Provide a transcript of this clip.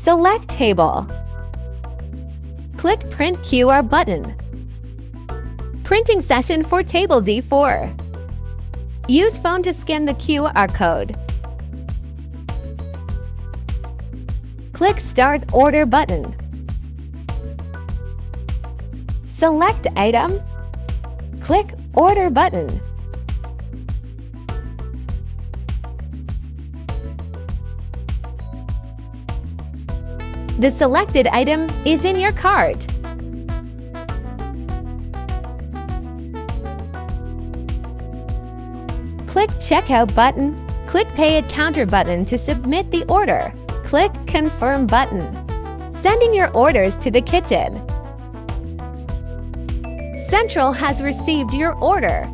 Select Table. Click Print QR button. Printing session for Table D4. Use phone to scan the QR code. Click Start Order button. Select Item. Click Order button. The selected item is in your cart. Click Checkout button. Click Pay at Counter button to submit the order. Click Confirm button. Sending your orders to the kitchen. Central has received your order.